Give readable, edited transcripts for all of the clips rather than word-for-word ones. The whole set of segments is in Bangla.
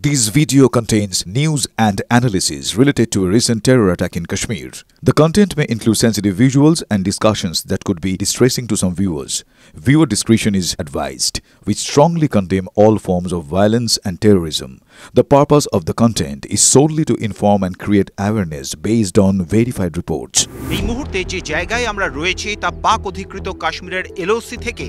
This video contains news and analysis related to a recent terror attack in Kashmir. The content may include sensitive visuals and discussions that could be distressing to some viewers. Viewer discretion is advised. We strongly condemn all forms of violence and terrorism. The purpose of the content is solely to inform and create awareness based on verified reports. এই মুহূর্তে যে জায়গায় আমরা রয়েছি তা পাক অধিকৃত কাশ্মীরের এলওসি থেকে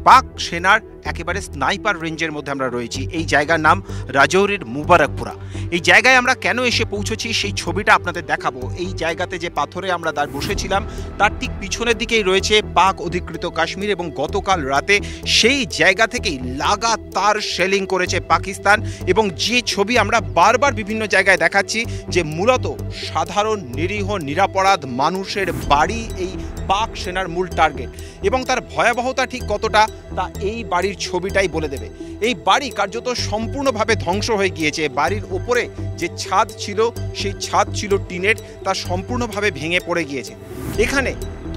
পাক সেনার একেবারে স্নাইপার রেঞ্জের মধ্যে আমরা রয়েছি। এই জায়গার নাম রাজৌরির মুবারকপুরা। এই জায়গায় আমরা কেন এসে পৌঁছেছি সেই ছবিটা আপনাদের দেখাবো। এই জায়গাতে যে পাথরে আমরা বসেছিলাম তার ঠিক পিছনের দিকেই রয়েছে পাক অধিকৃত কাশ্মীর এবং গতকাল রাতে সেই জায়গা থেকেই লাগাতার শেলিং করেছে পাকিস্তান এবং যে ছবি আমরা বারবার বিভিন্ন জায়গায় দেখাচ্ছি যে মূলত সাধারণ নিরীহ নিরাপরাধ মানুষের বাড়ি এই পাক সেনার মূল টার্গেট এবং তার ভয়াবহতা ঠিক কতটা তা এই বাড়ির ছবিটাই বলে দেবে। এই বাড়ি কার্যত সম্পূর্ণভাবে ধ্বংস হয়ে গিয়েছে। বাড়ির ওপরে যে ছাদ ছিল সেই ছাদ ছিল টিনের, তা সম্পূর্ণভাবে ভেঙে পড়ে গিয়েছে। এখানে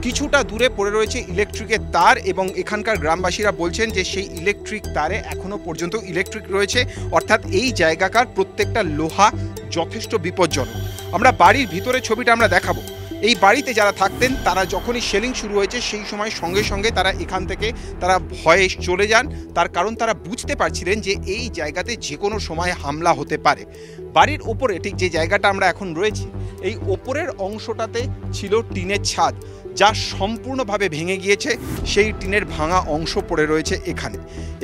কিছুটা দূরে পড়ে রয়েছে ইলেকট্রিকের তার এবং এখানকার গ্রামবাসীরা বলছেন যে সেই ইলেকট্রিক তারে এখনও পর্যন্ত ইলেকট্রিক রয়েছে, অর্থাৎ এই জায়গাকার প্রত্যেকটা লোহা যথেষ্ট বিপজ্জনক। আমরা বাড়ির ভিতরে ছবিটা আমরা দেখাবো। এই বাড়িতে যারা থাকতেন তারা যখনই শেলিং শুরু হয়েছে সেই সময় সঙ্গে সঙ্গে তারা এখান থেকে তারা ভয়ে চলে যান, তার কারণ তারা বুঝতে পারছিলেন যে এই জায়গাতে যে কোনো সময় হামলা হতে পারে। বাড়ির ওপরে ঠিক যে জায়গাটা আমরা এখন রয়েছি এই ওপরের অংশটাতে ছিল টিনের ছাদ, যা সম্পূর্ণভাবে ভেঙে গিয়েছে। সেই টিনের ভাঙা অংশ পড়ে রয়েছে এখানে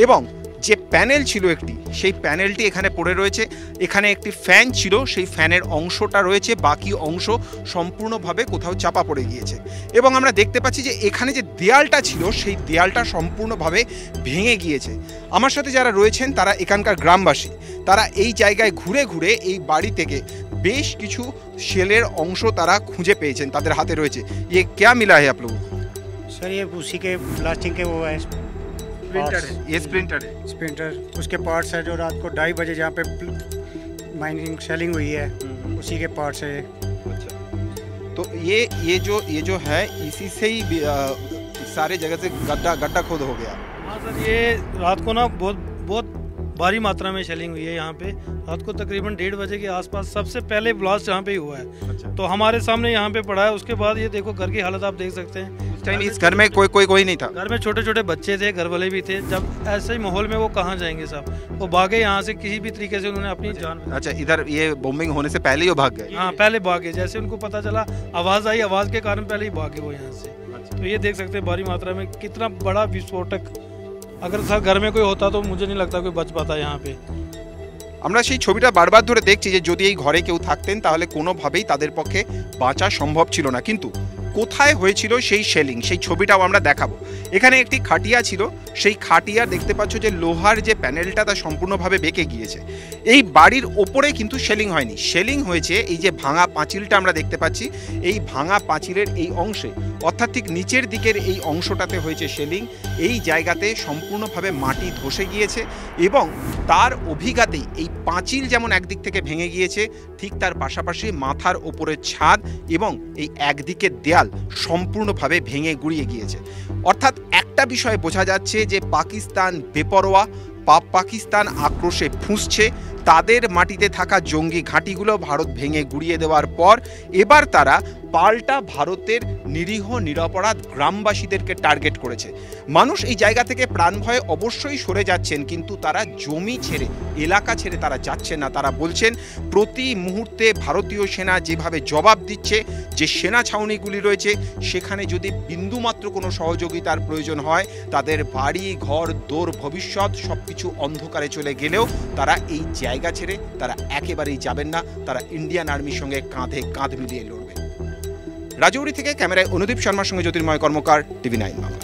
এবং যে প্যানেল ছিল একটি, সেই প্যানেলটি এখানে পড়ে রয়েছে। এখানে একটি ফ্যান ছিল, সেই ফ্যানের অংশটা রয়েছে, বাকি অংশ সম্পূর্ণভাবে কোথাও চাপা পড়ে গিয়েছে এবং আমরা দেখতে পাচ্ছি যে এখানে যে দেয়ালটা ছিল সেই দেয়ালটা সম্পূর্ণভাবে ভেঙে গিয়েছে। আমার সাথে যারা রয়েছেন তারা এখানকার গ্রামবাসী, তারা এই জায়গায় ঘুরে ঘুরে এই বাড়ি থেকে বেশ কিছু শেলের অংশ তারা খুঁজে পেয়েছেন, তাদের হাতে রয়েছে। ये क्या मिला है आप लोगों को? सर ये उसी के प्लास्टिक के वो है, स्प्लिंटर है, ये स्प्लिंटर है। स्प्लिंटर उसके पार्ट्स है जो रात को 2:30 बजे जहाँ पे माइनिंग सेलिंग हुई है उसी के पार्ट्स है। अच्छा, तो ये जो है इसी से ही सारे जगह से गड्ढा खोद हो गया। हाँ सर, ये रात को ना बहुत भारी मात्रा में शेलिंग हुई है यहाँ पे। रात को तकरीबन 1:30 बजे के आसपास सबसे पहले ब्लास्ट यहाँ पे ही हुआ है। अच्छा। तो हमारे सामने यहाँ पे पड़ा है। उसके बाद ये देखो घर की हालत आप देख सकते हैं। उस टाइम इस घर में कोई नहीं था। घर में छोटे छोटे बच्चे थे, घर वाले भी थे। जब ऐसे ही माहौल में वो कहाँ जाएंगे साहब, वो भागे यहाँ से किसी भी तरीके से, उन्होंने अपनी जान। अच्छा, इधर ये बॉम्बिंग होने से पहले ही वो भाग गए? हाँ, पहले भागे। जैसे उनको पता चला, आवाज़ आई, आवाज़ के कारण पहले ही भागे वो यहाँ से। तो ये देख सकते हैं भारी मात्रा में कितना बड़ा विस्फोटक। अगर सर घर में कोई होता तो मुझे नहीं लगता कोई बच पाता यहाँ पे। আমরা সেই ছবিটা বারবার ধরে দেখছি যে যদি এই ঘরে কেউ থাকতেন তাহলে কোনোভাবেই তাদের পক্ষে বাঁচা সম্ভব ছিল না। কিন্তু কোথায় হয়েছিল সেই শেলিং সেই ছবিটাও আমরা দেখাবো। এখানে একটি খাটিয়া ছিল, সেই খাটিয়া দেখতে পাচ্ছ যে লোহার যে প্যানেলটা তা সম্পূর্ণভাবে বেঁকে গিয়েছে। এই বাড়ির ওপরে কিন্তু শেলিং হয়নি, শেলিং হয়েছে এই যে ভাঙা পাঁচিলটা আমরা দেখতে পাচ্ছি, এই ভাঙা পাঁচিলের এই অংশে, অর্থাৎ ঠিক নিচের দিকের এই অংশটাতে হয়েছে শেলিং। এই জায়গাতে সম্পূর্ণভাবে মাটি ধসে গিয়েছে এবং তার অভিঘাতেই এই পাঁচিল যেমন একদিক থেকে ভেঙে গিয়েছে, ঠিক তার পাশাপাশি মাথার ওপরের ছাদ এবং এই একদিকের দেয়াল সম্পূর্ণভাবে ভেঙে গুড়িয়ে গিয়েছে। অর্থাৎ একটা বিষয় বোঝা যাচ্ছে যে পাকিস্তান বেপরোয়া, পাকিস্তান আক্রোশে ফুঁসছে। তাদের মাটিতে থাকা জঙ্গি ঘাঁটিগুলো ভারত ভেঙে গুড়িয়ে দেওয়ার পর এবার তারা পাল্টা ভারতের নিরীহ নিরপরাধ গ্রামবাসীদেরকে টার্গেট করেছে। মানুষ এই জায়গা থেকে প্রাণ ভয়ে অবশ্যই সরে যাচ্ছেন, কিন্তু তারা জমি ছেড়ে, এলাকা ছেড়ে তারা যাচ্ছেন না। তারা বলছেন প্রতি মুহূর্তে ভারতীয় সেনা যেভাবে জবাব দিচ্ছে, যে সেনা ছাউনিগুলি রয়েছে সেখানে যদি বিন্দুমাত্র কোনো সহযোগিতার প্রয়োজন হয়, তাদের বাড়ি ঘর দোর ভবিষ্যৎ সব কিছু অন্ধকারে চলে গেলেও তারা এই জায়গা ছেড়ে তারা একেবারেই যাবেন না। তারা ইন্ডিয়ান আর্মির সঙ্গে কাঁধে কাঁধ মিলিয়ে লড়বে। রাজৌরি থেকে ক্যামেরায় অনুদীপ শর্মার সঙ্গে জ্যোতির্ময় কর্মকার, TV9 বাংলা।